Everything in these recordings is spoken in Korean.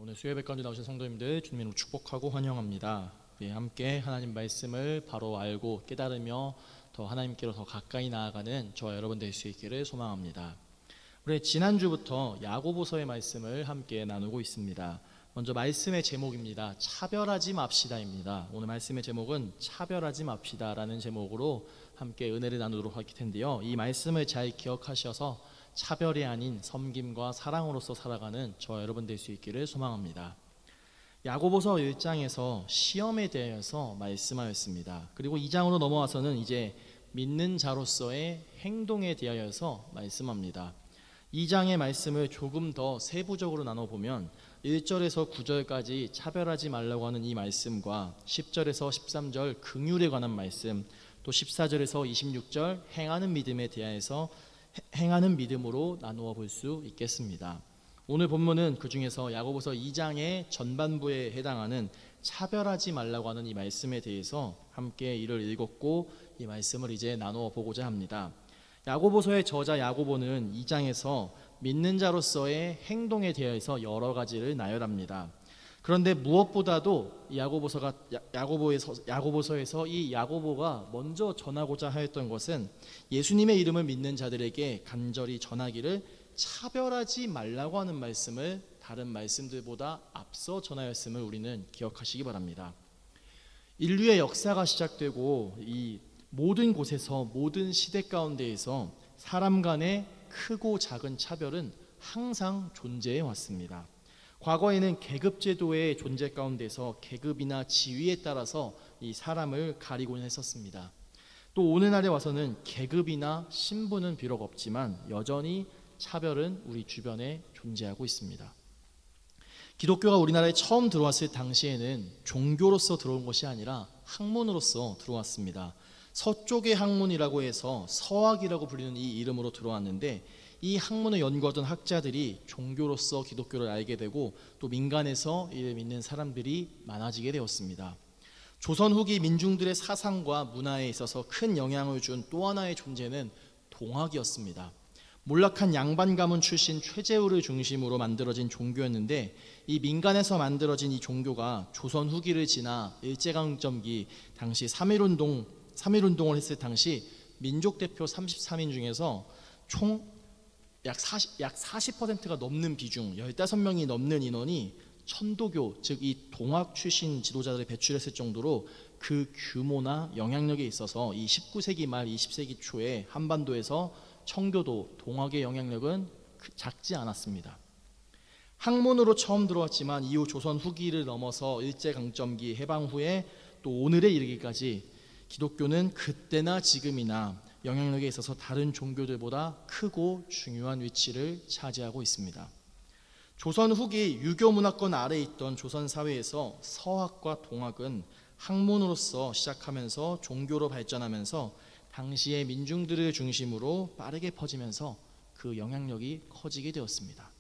오늘 수요예배까지 나오신 성도님들 주님으로 축복하고 환영합니다. 우리 함께 하나님 말씀을 바로 알고 깨달으며 더 하나님께로 더 가까이 나아가는 저와 여러분 될 수 있기를 소망합니다. 우리 지난주부터 야고보서의 말씀을 함께 나누고 있습니다. 먼저 말씀의 제목입니다. 차별하지 맙시다입니다. 오늘 말씀의 제목은 차별하지 맙시다라는 제목으로 함께 은혜를 나누도록 할 텐데요. 이 말씀을 잘 기억하셔서 차별이 아닌 섬김과 사랑으로서 살아가는 저와 여러분 될 수 있기를 소망합니다. 야고보서 1장에서 시험에 대해서 말씀하였습니다. 그리고 2장으로 넘어와서는 이제 믿는 자로서의 행동에 대하여서 말씀합니다. 2장의 말씀을 조금 더 세부적으로 나눠보면 1절에서 9절까지 차별하지 말라고 하는 이 말씀과 10절에서 13절 긍휼에 관한 말씀, 또 14절에서 26절 행하는 믿음에 대하여서 행하는 믿음으로 나누어 볼 수 있겠습니다. 오늘 본문은 그 중에서 야고보서 2장의 전반부에 해당하는 차별하지 말라고 하는 이 말씀에 대해서 함께 이를 읽었고 이 말씀을 이제 나누어 보고자 합니다. 야고보서의 저자 야고보는 2장에서 믿는 자로서의 행동에 대해서 여러 가지를 나열합니다. 그런데 무엇보다도 야고보서에서 이 야고보가 먼저 전하고자 하였던 것은 예수님의 이름을 믿는 자들에게 간절히 전하기를 차별하지 말라고 하는 말씀을 다른 말씀들보다 앞서 전하였음을 우리는 기억하시기 바랍니다. 인류의 역사가 시작되고 이 모든 곳에서 모든 시대 가운데에서 사람 간의 크고 작은 차별은 항상 존재해 왔습니다. 과거에는 계급제도의 존재 가운데서 계급이나 지위에 따라서 이 사람을 가리곤 했었습니다. 또 오늘날에 와서는 계급이나 신분은 비록 없지만 여전히 차별은 우리 주변에 존재하고 있습니다. 기독교가 우리나라에 처음 들어왔을 당시에는 종교로서 들어온 것이 아니라 학문으로서 들어왔습니다. 서쪽의 학문이라고 해서 서학이라고 불리는 이 이름으로 들어왔는데 이 학문을 연구하던 학자들이 종교로서 기독교를 알게 되고 또 민간에서 이를 믿는 사람들이 많아지게 되었습니다. 조선 후기 민중들의 사상과 문화에 있어서 큰 영향을 준 또 하나의 존재는 동학이었습니다. 몰락한 양반 가문 출신 최재우를 중심으로 만들어진 종교였는데 이 민간에서 만들어진 이 종교가 조선 후기를 지나 일제강점기 당시 3.1운동을 했을 당시 민족 대표 33인 중에서 총 약 40%가 넘는 비중 15명이 넘는 인원이 천도교 즉 이 동학 출신 지도자들을 배출했을 정도로 그 규모나 영향력에 있어서 이 19세기 말 20세기 초에 한반도에서 청교도 동학의 영향력은 작지 않았습니다. 학문으로 처음 들어왔지만 이후 조선 후기를 넘어서 일제강점기 해방 후에 또 오늘에 이르기까지 기독교는 그때나 지금이나 영향력에 있어서 다른 종교들보다 크고 중요한 위치를 차지하고 있습니다. 조선 후기 유교 문화권 아래에 있던 조선 사회에서 서학과 동학은 학문으로서 시작하면서 종교로 발전하면서 당시의 민중들을 중심으로 빠르게 퍼지면서 그 영향력이 커지게 되었습니다.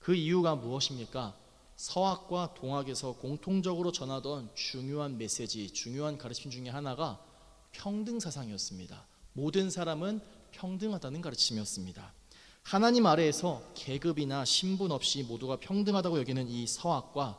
그 이유가 무엇입니까? 서학과 동학에서 공통적으로 전하던 중요한 메시지, 중요한 가르침 중에 하나가 평등 사상이었습니다. 모든 사람은 평등하다는 가르침이었습니다. 하나님 아래에서 계급이나 신분 없이 모두가 평등하다고 여기는 이 서학과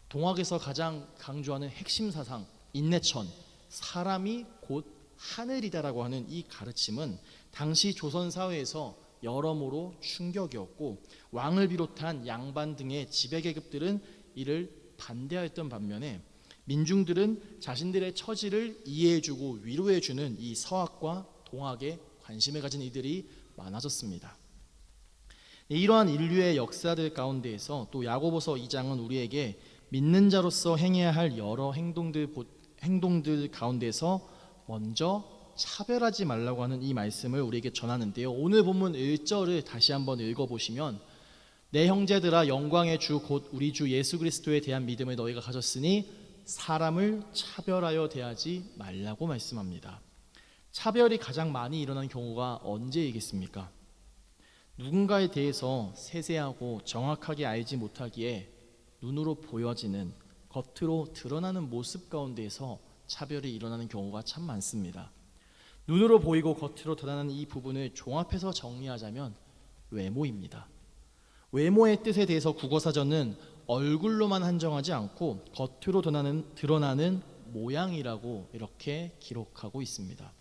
동학에서 가장 강조하는 핵심 사상, 인내천, 사람이 곧 하늘이다라고 하는 이 가르침은 당시 조선 사회에서 여러모로 충격이었고 왕을 비롯한 양반 등의 지배계급들은 이를 반대하였던 반면에 민중들은 자신들의 처지를 이해해주고 위로해주는 이 서학과 동학에 관심을 가진 이들이 많아졌습니다. 이러한 인류의 역사들 가운데에서 또 야고보서 2장은 우리에게 믿는 자로서 행해야 할 여러 행동들 가운데서 먼저 차별하지 말라고 하는 이 말씀을 우리에게 전하는데요. 오늘 본문 1절을 다시 한번 읽어보시면 내 형제들아 영광의 주 곧 우리 주 예수 그리스도에 대한 믿음을 너희가 가졌으니 사람을 차별하여 대하지 말라고 말씀합니다. 차별이 가장 많이 일어나는 경우가 언제이겠습니까? 누군가에 대해서 세세하고 정확하게 알지 못하기에 눈으로 보여지는 겉으로 드러나는 모습 가운데에서 차별이 일어나는 경우가 참 많습니다. 눈으로 보이고 겉으로 드러나는 이 부분을 종합해서 정리하자면 외모입니다. 외모의 뜻에 대해서 국어사전은 얼굴로만 한정하지 않고 겉으로 드러나는 모양이라고 이렇게 기록하고 있습니다.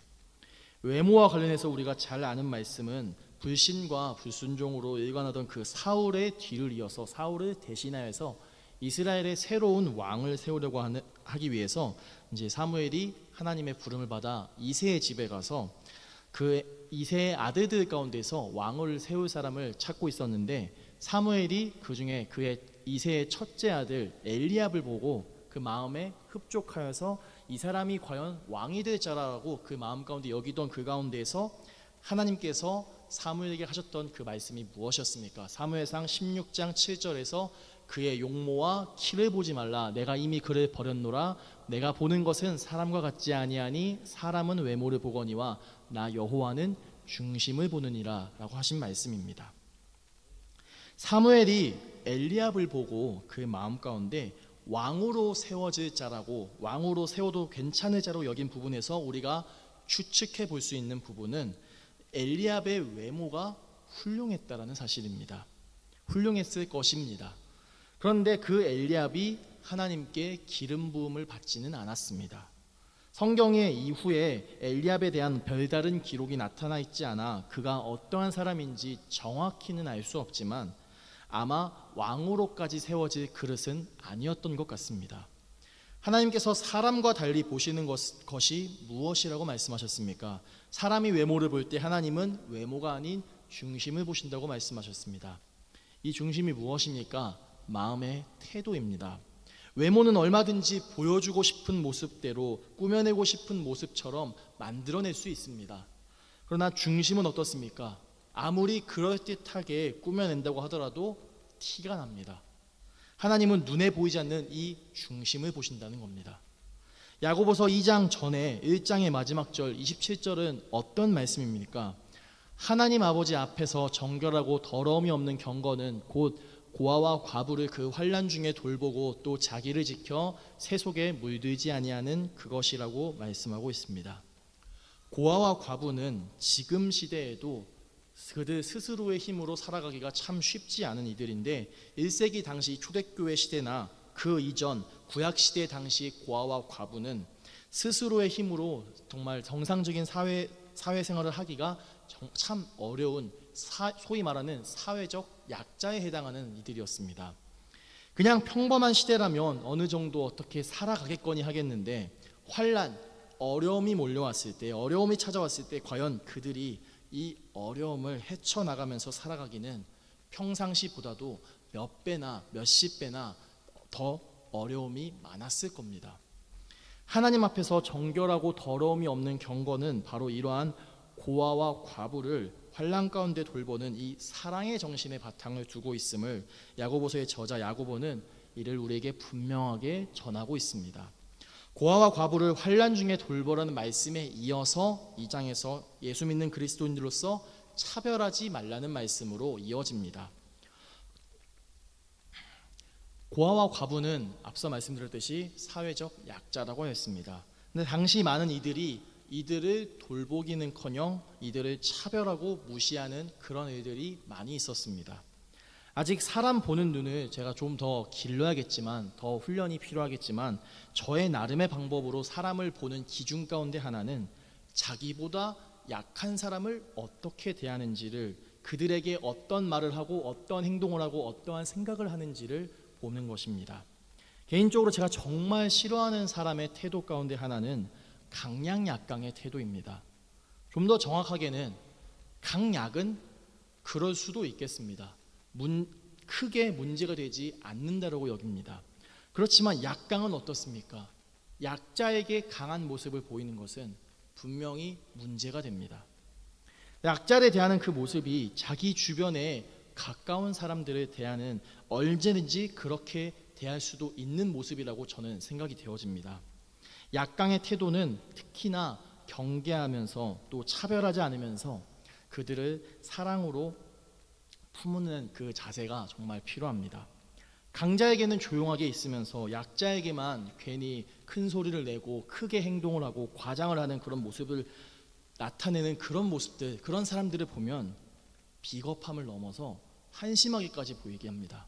외모와 관련해서 우리가 잘 아는 말씀은 불신과 불순종으로 일관하던 그 사울의 뒤를 이어서 사울을 대신하여서 이스라엘의 새로운 왕을 세우려고 하기 위해서 이제 사무엘이 하나님의 부름을 받아 이새의 집에 가서 그 이새의 아들들 가운데서 왕을 세울 사람을 찾고 있었는데 사무엘이 그 중에 그의 이새의 첫째 아들 엘리압을 보고 그 마음에 흡족하여서 이 사람이 과연 왕이 될 자라고 그 마음 가운데 여기던 그 가운데에서 하나님께서 사무엘에게 하셨던 그 말씀이 무엇이었습니까? 사무엘상 16장 7절에서 그의 용모와 키를 보지 말라. 내가 이미 그를 버렸노라. 내가 보는 것은 사람과 같지 아니하니 사람은 외모를 보거니와 나 여호와는 중심을 보느니라 라고 하신 말씀입니다. 사무엘이 엘리압을 보고 그 마음 가운데 왕으로 세워질 자라고 왕으로 세워도 괜찮을 자로 여긴 부분에서 우리가 추측해 볼 수 있는 부분은 엘리압의 외모가 훌륭했다라는 사실입니다. 훌륭했을 것입니다. 그런데 그 엘리압이 하나님께 기름 부음을 받지는 않았습니다. 성경에 이후에 엘리압에 대한 별다른 기록이 나타나 있지 않아 그가 어떠한 사람인지 정확히는 알 수 없지만 아마 왕으로까지 세워질 그릇은 아니었던 것 같습니다. 하나님께서 사람과 달리 보시는 것이 무엇이라고 말씀하셨습니까? 사람이 외모를 볼 때 하나님은 외모가 아닌 중심을 보신다고 말씀하셨습니다. 이 중심이 무엇입니까? 마음의 태도입니다. 외모는 얼마든지 보여주고 싶은 모습대로 꾸며내고 싶은 모습처럼 만들어낼 수 있습니다. 그러나 중심은 어떻습니까? 아무리 그럴듯하게 꾸며낸다고 하더라도 티가 납니다. 하나님은 눈에 보이지 않는 이 중심을 보신다는 겁니다. 야고보서 2장 전에 1장의 마지막 절 27절은 어떤 말씀입니까? 하나님 아버지 앞에서 정결하고 더러움이 없는 경건은 곧 고아와 과부를 그 환난 중에 돌보고 또 자기를 지켜 새 속에 물들지 아니하는 그것이라고 말씀하고 있습니다. 고아와 과부는 지금 시대에도 그들 스스로의 힘으로 살아가기가 참 쉽지 않은 이들인데 1세기 당시 초대교회 시대나 그 이전 구약시대 당시 고아와 과부는 스스로의 힘으로 정말 정상적인 사회생활을 하기가 참 어려운 소위 말하는 사회적 약자에 해당하는 이들이었습니다. 그냥 평범한 시대라면 어느 정도 어떻게 살아가겠거니 하겠는데 환난, 어려움이 몰려왔을 때 어려움이 찾아왔을 때 과연 그들이 이 어려움을 헤쳐나가면서 살아가기는 평상시보다도 몇 배나 몇십 배나 더 어려움이 많았을 겁니다. 하나님 앞에서 정결하고 더러움이 없는 경건은 바로 이러한 고아와 과부를 환난 가운데 돌보는 이 사랑의 정신의 바탕을 두고 있음을 야고보서의 저자 야고보는 이를 우리에게 분명하게 전하고 있습니다. 고아와 과부를 환난 중에 돌보라는 말씀에 이어서 2장에서 예수 믿는 그리스도인들로서 차별하지 말라는 말씀으로 이어집니다. 고아와 과부는 앞서 말씀드렸듯이 사회적 약자라고 했습니다. 근데 당시 많은 이들이 이들을 돌보기는커녕 이들을 차별하고 무시하는 그런 일들이 많이 있었습니다. 아직 사람 보는 눈을 제가 좀 더 길러야겠지만 더 훈련이 필요하겠지만 저의 나름의 방법으로 사람을 보는 기준 가운데 하나는 자기보다 약한 사람을 어떻게 대하는지를 그들에게 어떤 말을 하고 어떤 행동을 하고 어떠한 생각을 하는지를 보는 것입니다. 개인적으로 제가 정말 싫어하는 사람의 태도 가운데 하나는 강약약강의 태도입니다. 좀 더 정확하게는 강약은 그럴 수도 있겠습니다. 크게 문제가 되지 않는다라고 여깁니다. 그렇지만 약강은 어떻습니까? 약자에게 강한 모습을 보이는 것은 분명히 문제가 됩니다. 약자를 대하는 그 모습이 자기 주변에 가까운 사람들을 대하는 언제든지 그렇게 대할 수도 있는 모습이라고 저는 생각이 되어집니다. 약강의 태도는 특히나 경계하면서 또 차별하지 않으면서 그들을 사랑으로 품는 그 자세가 정말 필요합니다. 강자에게는 조용하게 있으면서 약자에게만 괜히 큰 소리를 내고 크게 행동을 하고 과장을 하는 그런 모습을 나타내는 그런 모습들, 그런 사람들을 보면 비겁함을 넘어서 한심하게까지 보이게 합니다.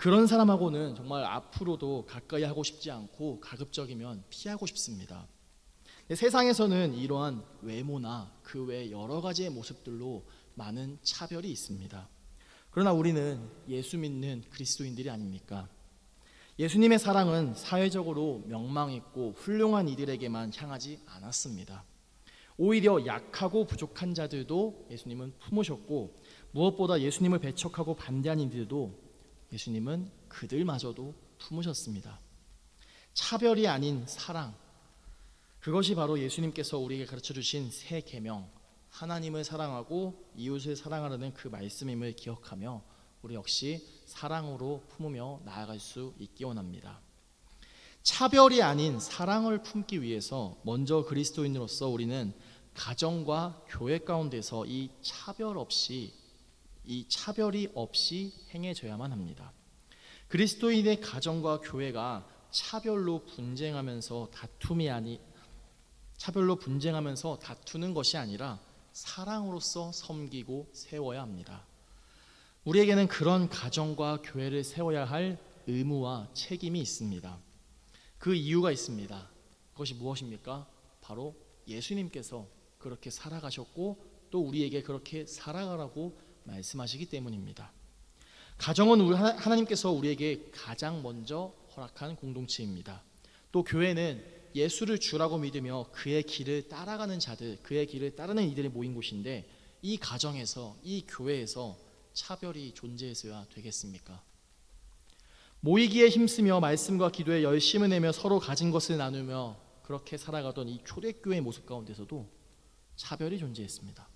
그런 사람하고는 정말 앞으로도 가까이 하고 싶지 않고 가급적이면 피하고 싶습니다. 세상에서는 이러한 외모나 그 외 여러 가지의 모습들로 많은 차별이 있습니다. 그러나 우리는 예수 믿는 그리스도인들이 아닙니까? 예수님의 사랑은 사회적으로 명망있고 훌륭한 이들에게만 향하지 않았습니다. 오히려 약하고 부족한 자들도 예수님은 품으셨고, 무엇보다 예수님을 배척하고 반대한 이들도 예수님은 그들마저도 품으셨습니다. 차별이 아닌 사랑, 그것이 바로 예수님께서 우리에게 가르쳐 주신 새 계명, 하나님을 사랑하고 이웃을 사랑하라는 그 말씀임을 기억하며 우리 역시 사랑으로 품으며 나아갈 수 있기 원합니다. 차별이 아닌 사랑을 품기 위해서 먼저 그리스도인으로서 우리는 가정과 교회 가운데서 이 차별이 없이 행해져야만 합니다. 그리스도인의 가정과 교회가 차별로 분쟁하면서 다투는 것이 아니라 사랑으로서 섬기고 세워야 합니다. 우리에게는 그런 가정과 교회를 세워야 할 의무와 책임이 있습니다. 그 이유가 있습니다. 그것이 무엇입니까? 바로 예수님께서 그렇게 살아가셨고 또 우리에게 그렇게 살아가라고 말씀하시기 때문입니다. 가정은 하나님께서 우리에게 가장 먼저 허락한 공동체입니다. 또 교회는 예수를 주라고 믿으며 그의 길을 따라가는 자들, 그의 길을 따르는 이들이 모인 곳인데, 이 가정에서, 이 교회에서 차별이 존재해서야 되겠습니까? 모이기에 힘쓰며 말씀과 기도에 열심을 내며 서로 가진 것을 나누며 그렇게 살아가던 이 초대교회의 모습 가운데서도 차별이 존재했습니다.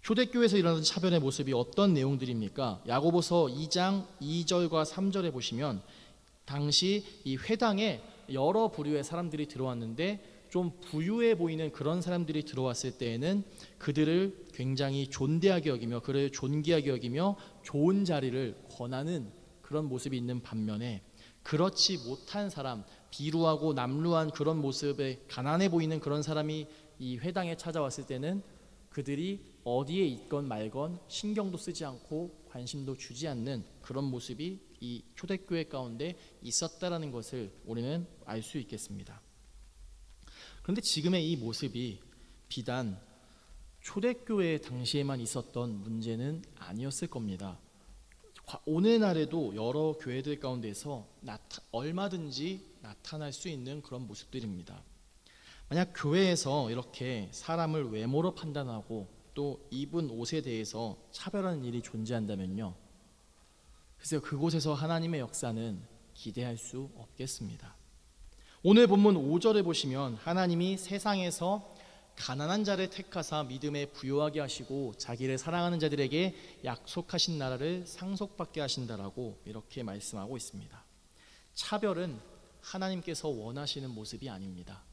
초대교회에서 일어나는 차별의 모습이 어떤 내용들입니까? 야고보서 2장 2절과 3절에 보시면 당시 이 회당에 여러 부류의 사람들이 들어왔는데 좀 부유해 보이는 그런 사람들이 들어왔을 때에는 그들을 굉장히 존대하게 여기며 그를 존귀하게 여기며 좋은 자리를 권하는 그런 모습이 있는 반면에, 그렇지 못한 사람, 비루하고 남루한 그런 모습에 가난해 보이는 그런 사람이 이 회당에 찾아왔을 때는 그들이 어디에 있건 말건 신경도 쓰지 않고 관심도 주지 않는 그런 모습이 이 초대교회 가운데 있었다라는 것을 우리는 알 수 있겠습니다. 그런데 지금의 이 모습이 비단 초대교회 당시에만 있었던 문제는 아니었을 겁니다. 오늘날에도 여러 교회들 가운데서 얼마든지 나타날 수 있는 그런 모습들입니다. 만약 교회에서 이렇게 사람을 외모로 판단하고 또 입은 옷에 대해서 차별하는 일이 존재한다면요, 글쎄요, 그곳에서 하나님의 역사는 기대할 수 없겠습니다. 오늘 본문 5절에 보시면 하나님이 세상에서 가난한 자를 택하사 믿음에 부요하게 하시고 자기를 사랑하는 자들에게 약속하신 나라를 상속받게 하신다라고 이렇게 말씀하고 있습니다. 차별은 하나님께서 원하시는 모습이 아닙니다.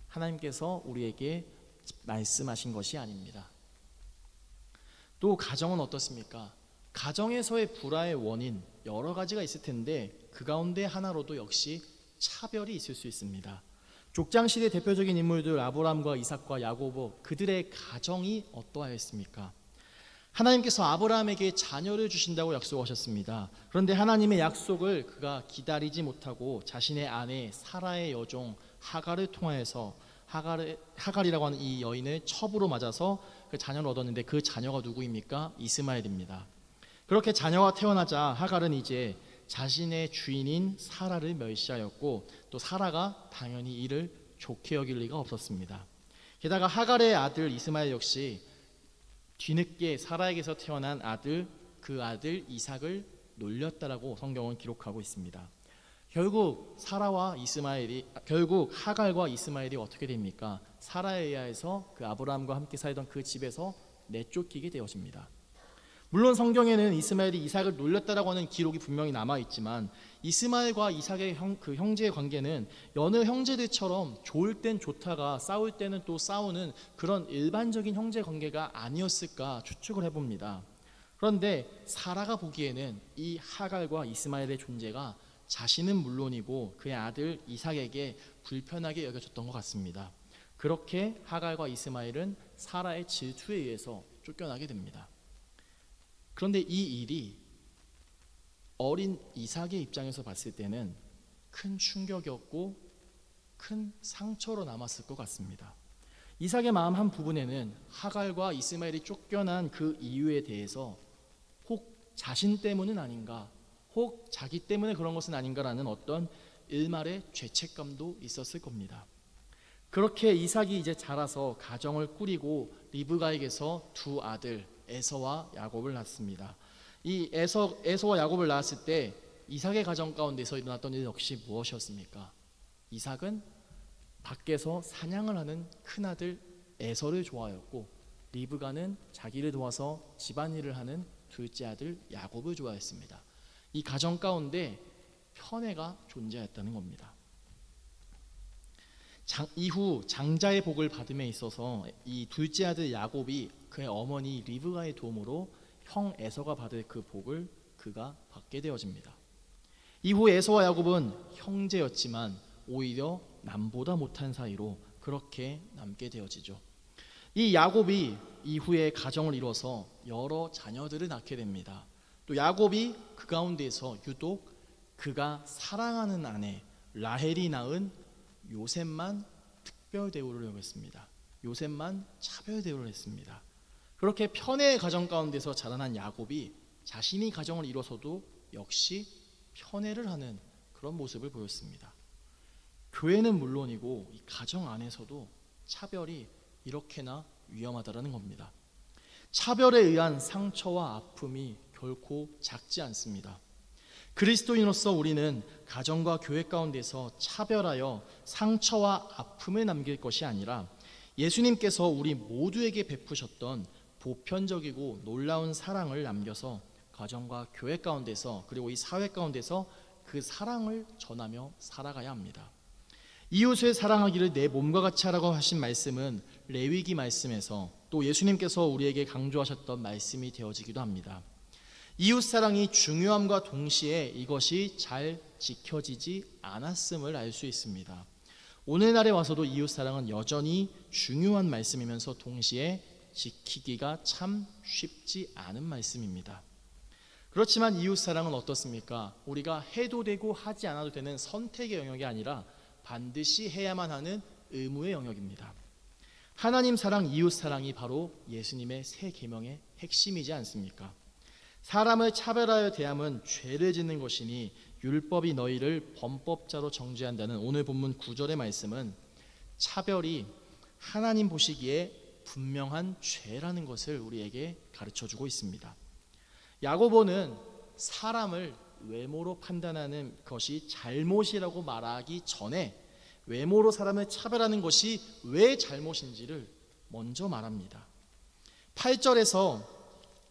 하나님께서 우리에게 말씀하신 것이 아닙니다. 또 가정은 어떻습니까? 가정에서의 불화의 원인 여러 가지가 있을 텐데 그 가운데 하나로도 역시 차별이 있을 수 있습니다. 족장시대 대표적인 인물들 아브라함과 이삭과 야고보, 그들의 가정이 어떠하였습니까? 하나님께서 아브라함에게 자녀를 주신다고 약속하셨습니다. 그런데 하나님의 약속을 그가 기다리지 못하고 자신의 아내 사라의 여종 하갈을 통하여서 하갈이라고 하는 이 여인을 첩으로 맞아서 그 자녀를 얻었는데 그 자녀가 누구입니까? 이스마엘입니다. 그렇게 자녀가 태어나자 하갈은 이제 자신의 주인인 사라를 멸시하였고 또 사라가 당연히 이를 좋게 여길 리가 없었습니다. 게다가 하갈의 아들 이스마엘 역시 뒤늦게 사라에게서 태어난 그 아들 이삭을 놀렸다라고 성경은 기록하고 있습니다. 결국 하갈과 이스마엘이 어떻게 됩니까? 사라에 의하여서 그 아브라함과 함께 살던 그 집에서 내쫓기게 되어집니다. 물론 성경에는 이스마엘이 이삭을 놀렸다라고 하는 기록이 분명히 남아있지만 이스마엘과 이삭의 그 형제의 관계는 여느 형제들처럼 좋을 땐 좋다가 싸울 때는 또 싸우는 그런 일반적인 형제 관계가 아니었을까 추측을 해봅니다. 그런데 사라가 보기에는 이 하갈과 이스마엘의 존재가 자신은 물론이고 그의 아들 이삭에게 불편하게 여겨졌던 것 같습니다. 그렇게 하갈과 이스마엘은 사라의 질투에 의해서 쫓겨나게 됩니다. 그런데 이 일이 어린 이삭의 입장에서 봤을 때는 큰 충격이었고 큰 상처로 남았을 것 같습니다. 이삭의 마음 한 부분에는 하갈과 이스마엘이 쫓겨난 그 이유에 대해서 혹 자신 때문은 아닌가, 혹 자기 때문에 그런 것은 아닌가라는 어떤 일말의 죄책감도 있었을 겁니다. 그렇게 이삭이 이제 자라서 가정을 꾸리고 리브가에게서 두 아들 에서와 야곱을 낳습니다. 이 에서와 야곱을 낳았을 때 이삭의 가정 가운데서 일어났던 일 역시 무엇이었습니까? 이삭은 밖에서 사냥을 하는 큰아들 에서를 좋아했고, 리브가는 자기를 도와서 집안일을 하는 둘째 아들 야곱을 좋아했습니다. 이 가정 가운데 편애가 존재했다는 겁니다. 이후 장자의 복을 받음에 있어서 이 둘째 아들 야곱이 그의 어머니 리브가의 도움으로 형 에서가 받을 그 복을 그가 받게 되어집니다. 이후 에서와 야곱은 형제였지만 오히려 남보다 못한 사이로 그렇게 남게 되어지죠. 이 야곱이 이후에 가정을 이뤄서 여러 자녀들을 낳게 됩니다. 또 야곱이 그 가운데서 유독 그가 사랑하는 아내 라헬이 낳은 요셉만 특별 대우를 여겼습니다. 요셉만 차별 대우를 했습니다. 그렇게 편애의 가정 가운데서 자라난 야곱이 자신이 가정을 이뤄서도 역시 편애를 하는 그런 모습을 보였습니다. 교회는 물론이고 이 가정 안에서도 차별이 이렇게나 위험하다라는 겁니다. 차별에 의한 상처와 아픔이 결코 작지 않습니다. 그리스도인으로서 우리는 가정과 교회 가운데서 차별하여 상처와 아픔을 남길 것이 아니라 예수님께서 우리 모두에게 베푸셨던 보편적이고 놀라운 사랑을 남겨서 가정과 교회 가운데서 그리고 이 사회 가운데서 그 사랑을 전하며 살아가야 합니다. 이웃을 사랑하기를 내 몸과 같이 하라고 하신 말씀은 레위기 말씀에서 또 예수님께서 우리에게 강조하셨던 말씀이 되어지기도 합니다. 이웃 사랑이 중요함과 동시에 이것이 잘 지켜지지 않았음을 알 수 있습니다. 오늘날에 와서도 이웃 사랑은 여전히 중요한 말씀이면서 동시에 지키기가 참 쉽지 않은 말씀입니다. 그렇지만 이웃 사랑은 어떻습니까? 우리가 해도 되고 하지 않아도 되는 선택의 영역이 아니라 반드시 해야만 하는 의무의 영역입니다. 하나님 사랑, 이웃 사랑이 바로 예수님의 새 계명의 핵심이지 않습니까? 사람을 차별하여 대함은 죄를 짓는 것이니 율법이 너희를 범법자로 정죄한다는 오늘 본문 9절의 말씀은 차별이 하나님 보시기에 분명한 죄라는 것을 우리에게 가르쳐주고 있습니다. 야고보는 사람을 외모로 판단하는 것이 잘못이라고 말하기 전에 외모로 사람을 차별하는 것이 왜 잘못인지를 먼저 말합니다. 8절에서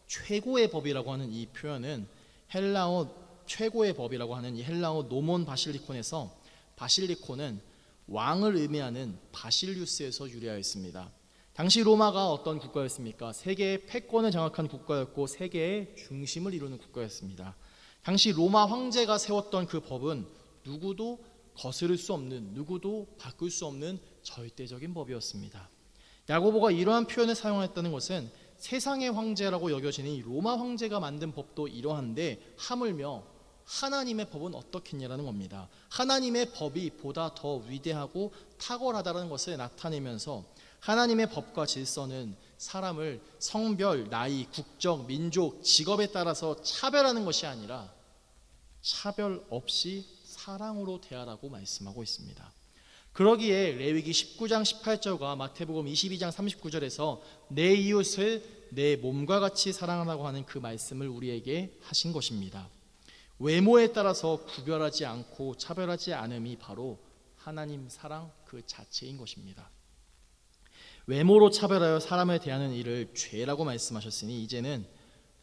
최고의 법이라고 하는 이 표현은 헬라어 최고의 법이라고 하는 이 헬라어 노몬 바실리콘에서 바실리콘은 왕을 의미하는 바실리우스에서 유래하였습니다. 당시 로마가 어떤 국가였습니까? 세계의 패권을 장악한 국가였고 세계의 중심을 이루는 국가였습니다. 당시 로마 황제가 세웠던 그 법은 누구도 거스를 수 없는, 누구도 바꿀 수 없는 절대적인 법이었습니다. 야고보가 이러한 표현을 사용했다는 것은 세상의 황제라고 여겨지는 이 로마 황제가 만든 법도 이러한데 하물며 하나님의 법은 어떻겠냐라는 겁니다. 하나님의 법이 보다 더 위대하고 탁월하다는 것을 나타내면서 하나님의 법과 질서는 사람을 성별, 나이, 국적, 민족, 직업에 따라서 차별하는 것이 아니라 차별 없이 사랑으로 대하라고 말씀하고 있습니다. 그러기에 레위기 19장 18절과 마태복음 22장 39절에서 내 이웃을 내 몸과 같이 사랑하라고 하는 그 말씀을 우리에게 하신 것입니다. 외모에 따라서 구별하지 않고 차별하지 않음이 바로 하나님 사랑 그 자체인 것입니다. 외모로 차별하여 사람을 대하는 일을 죄라고 말씀하셨으니 이제는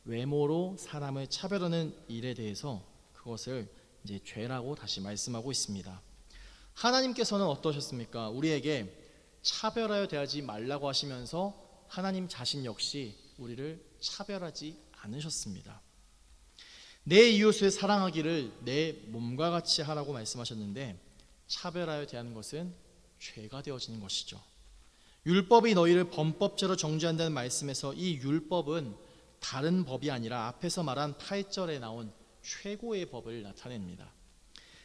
외모로 사람을 차별하는 일에 대해서 그것을 이제 죄라고 다시 말씀하고 있습니다. 하나님께서는 어떠셨습니까? 우리에게 차별하여 대하지 말라고 하시면서 하나님 자신 역시 우리를 차별하지 않으셨습니다. 내 이웃을 사랑하기를 내 몸과 같이 하라고 말씀하셨는데 차별하여 대하는 것은 죄가 되어지는 것이죠. 율법이 너희를 범법자로 정죄한다는 말씀에서 이 율법은 다른 법이 아니라 앞에서 말한 8절에 나온 최고의 법을 나타냅니다.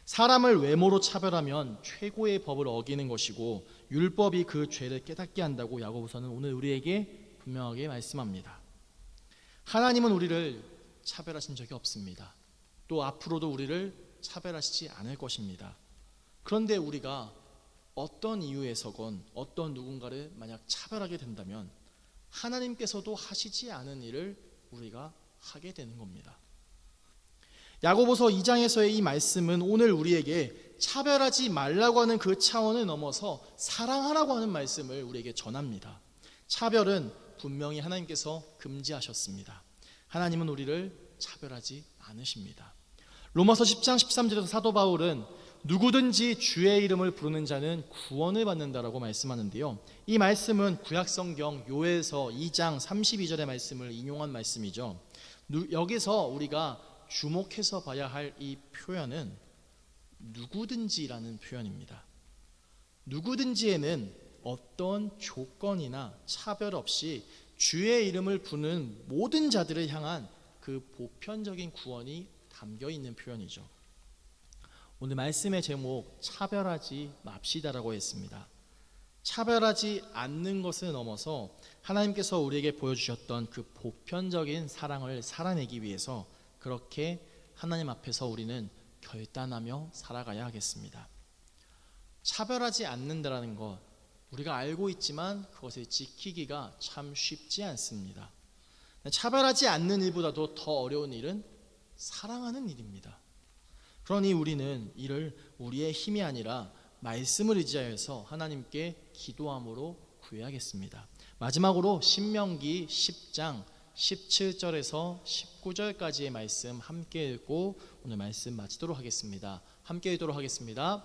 사람을 외모로 차별하면 최고의 법을 어기는 것이고 율법이 그 죄를 깨닫게 한다고 야고보서는 오늘 우리에게 분명하게 말씀합니다. 하나님은 우리를 차별하신 적이 없습니다. 또 앞으로도 우리를 차별하시지 않을 것입니다. 그런데 우리가 어떤 이유에서건 어떤 누군가를 만약 차별하게 된다면 하나님께서도 하시지 않은 일을 우리가 하게 되는 겁니다. 야고보서 2장에서의 이 말씀은 오늘 우리에게 차별하지 말라고 하는 그 차원을 넘어서 사랑하라고 하는 말씀을 우리에게 전합니다. 차별은 분명히 하나님께서 금지하셨습니다. 하나님은 우리를 차별하지 않으십니다. 로마서 10장 13절에서 사도 바울은 누구든지 주의 이름을 부르는 자는 구원을 받는다라고 말씀하는데요. 이 말씀은 구약성경 요엘서 2장 32절의 말씀을 인용한 말씀이죠. 여기서 우리가 주목해서 봐야 할 이 표현은 누구든지라는 표현입니다. 누구든지에는 어떤 조건이나 차별 없이 주의 이름을 부르는 모든 자들을 향한 그 보편적인 구원이 담겨 있는 표현이죠. 오늘 말씀의 제목 차별하지 맙시다라고 했습니다. 차별하지 않는 것을 넘어서 하나님께서 우리에게 보여주셨던 그 보편적인 사랑을 살아내기 위해서 그렇게 하나님 앞에서 우리는 결단하며 살아가야 하겠습니다. 차별하지 않는다라는 것 우리가 알고 있지만 그것을 지키기가 참 쉽지 않습니다. 차별하지 않는 일보다도 더 어려운 일은 사랑하는 일입니다. 그러니 우리는 이를 우리의 힘이 아니라 말씀을 의지하여서 하나님께 기도함으로 구해야겠습니다. 마지막으로 신명기 10장 17절에서 19절까지의 말씀 함께 읽고 오늘 말씀 마치도록 하겠습니다. 함께 읽도록 하겠습니다.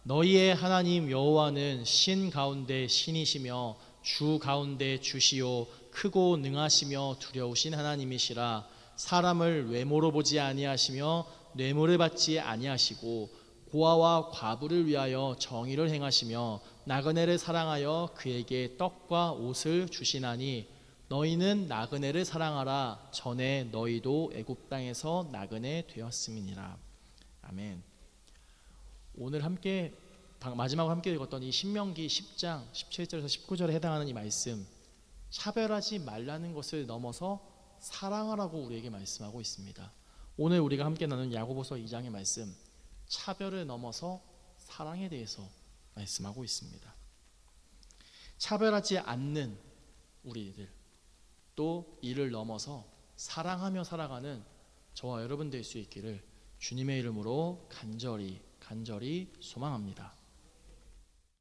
너희의 하나님 여호와는 신 가운데 신이시며 주 가운데 주시요 크고 능하시며 두려우신 하나님이시라. 사람을 외모로 보지 아니하시며 뇌물을 받지 아니하시고 고아와 과부를 위하여 정의를 행하시며 나그네를 사랑하여 그에게 떡과 옷을 주시나니 너희는 나그네를 사랑하라. 전에 너희도 애굽 땅에서 나그네 되었음이니라. 아멘. 오늘 함께 마지막으로 함께 읽었던 이 신명기 10장 17절에서 19절에 해당하는 이 말씀, 차별하지 말라는 것을 넘어서 사랑하라고 우리에게 말씀하고 있습니다. 오늘 우리가 함께 나눈 야고보서 2장의 말씀, 차별을 넘어서 사랑에 대해서 말씀하고 있습니다. 차별하지 않는 우리들, 또 이를 넘어서 사랑하며 살아가는 저와 여러분 될 수 있기를 주님의 이름으로 간절히 소망합니다.